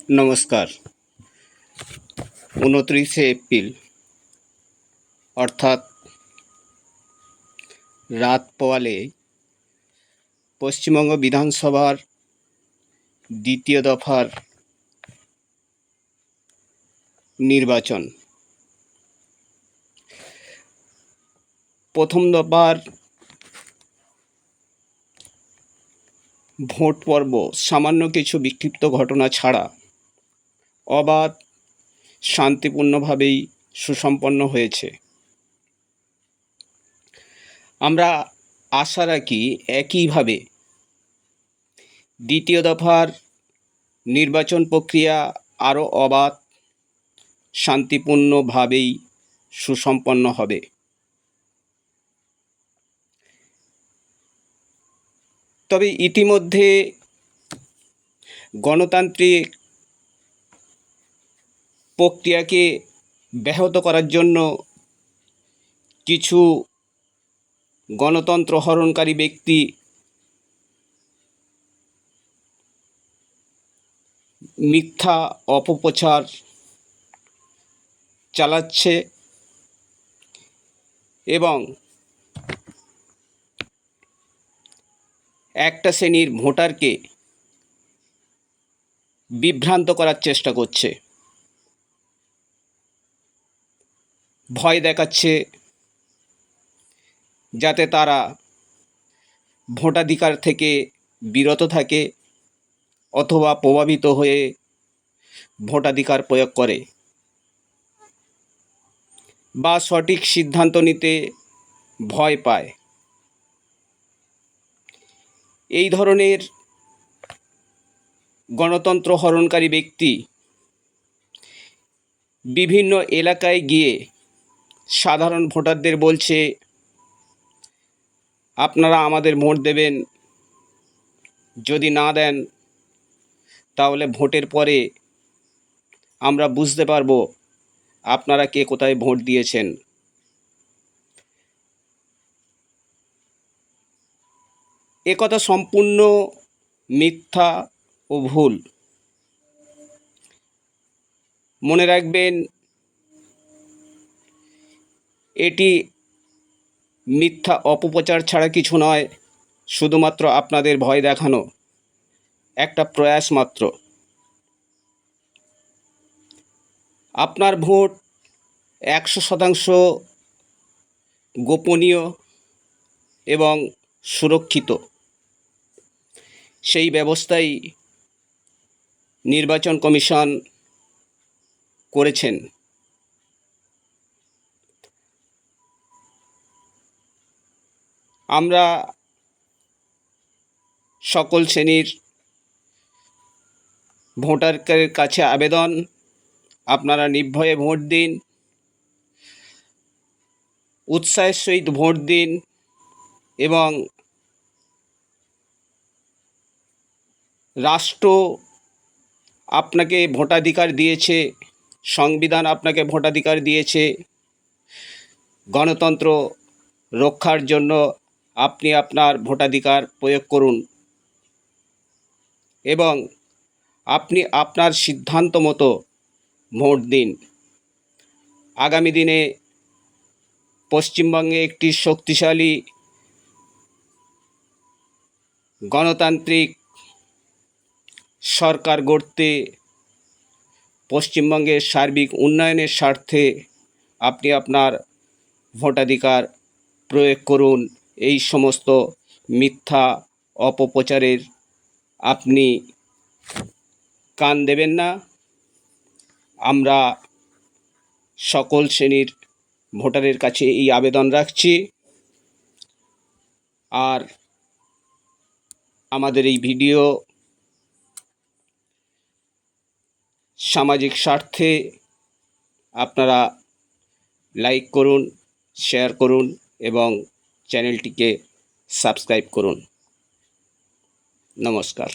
নমস্কার। ২৯শে এপ্রিল অর্থাৎ রাত পোয়ালে পশ্চিমবঙ্গ বিধানসভার দ্বিতীয় দফার নির্বাচন। প্রথম দফার ভোট পর্ব সামান্য কিছু বিক্ষিপ্ত ঘটনা ছাড়া অবাধ শান্তিপূর্ণভাবেই সুসম্পন্ন হয়েছে। আমরা আশা রাখি একইভাবে দ্বিতীয় দফার নির্বাচন প্রক্রিয়া আরও অবাধ শান্তিপূর্ণভাবেই সুসম্পন্ন হবে। তবে ইতিমধ্যে গণতান্ত্রিক প্রক্রিয়াকে ব্যাহত করার জন্য কিছু গণতন্ত্র হরণকারী ব্যক্তি মিথ্যা অপপ্রচার চালাচ্ছে এবং একটা শ্রেণীর ভোটারকে বিভ্রান্ত করার চেষ্টা করছে, ভয় দেখাচ্ছে যাতে তারা ভোটাধিকার থেকে বিরত থাকে অথবা প্রভাবিত হয়ে ভোটাধিকার প্রয়োগ করে বা সঠিক সিদ্ধান্ত নিতে ভয় পায়। এই ধরনের গণতন্ত্র হরণকারী ব্যক্তি বিভিন্ন এলাকায় গিয়ে সাধারণ ভোটারদের বলছে, আপনারা আমাদের ভোট দেবেন, যদি না দেন তাহলে ভোটের পরে আমরা বুঝতে পারবো আপনারা কে কোথায় ভোট দিয়েছেন। একথা সম্পূর্ণ মিথ্যা ও ভুল। মনে রাখবেন, এটি মিথ্যা অপপ্রচার ছাড়া কিছু নয়, শুধুমাত্র আপনাদের ভয় দেখানো একটা প্রয়াস মাত্র। আপনার ভোট ১০০% গোপনীয় এবং সুরক্ষিত, সেই ব্যবস্থাই নির্বাচন কমিশন করেছেন। আমরা সকল শ্রেণীর ভোটারের কাছে আবেদন, আপনারা নির্ভয়ে ভোট দিন, উৎসাহের সহিত ভোট দিন এবং রাষ্ট্র আপনাকে ভোটাধিকার দিয়েছে, সংবিধান আপনাকে ভোটাধিকার দিয়েছে, গণতন্ত্র রক্ষার জন্য আপনি আপনার ভোটাধিকার প্রয়োগ করুন এবং আপনি আপনার সিদ্ধান্ত মতো ভোট দিন। আগামী দিনে পশ্চিমবঙ্গে একটি শক্তিশালী গণতান্ত্রিক সরকার গড়তে, পশ্চিমবঙ্গের সার্বিক উন্নয়নের স্বার্থে আপনি আপনার ভোটাধিকার প্রয়োগ করুন। এই সমস্ত মিথ্যা অপপ্রচারের আপনি কান দেবেন না। আমরা সকল শ্রেণীর ভোটারের কাছে এই আবেদন রাখছি। আর আমাদের এই ভিডিও সামাজিক স্বার্থে আপনারা লাইক করুন, শেয়ার করুন এবং চ্যানেলটিকে সাবস্ক্রাইব করুন। নমস্কার।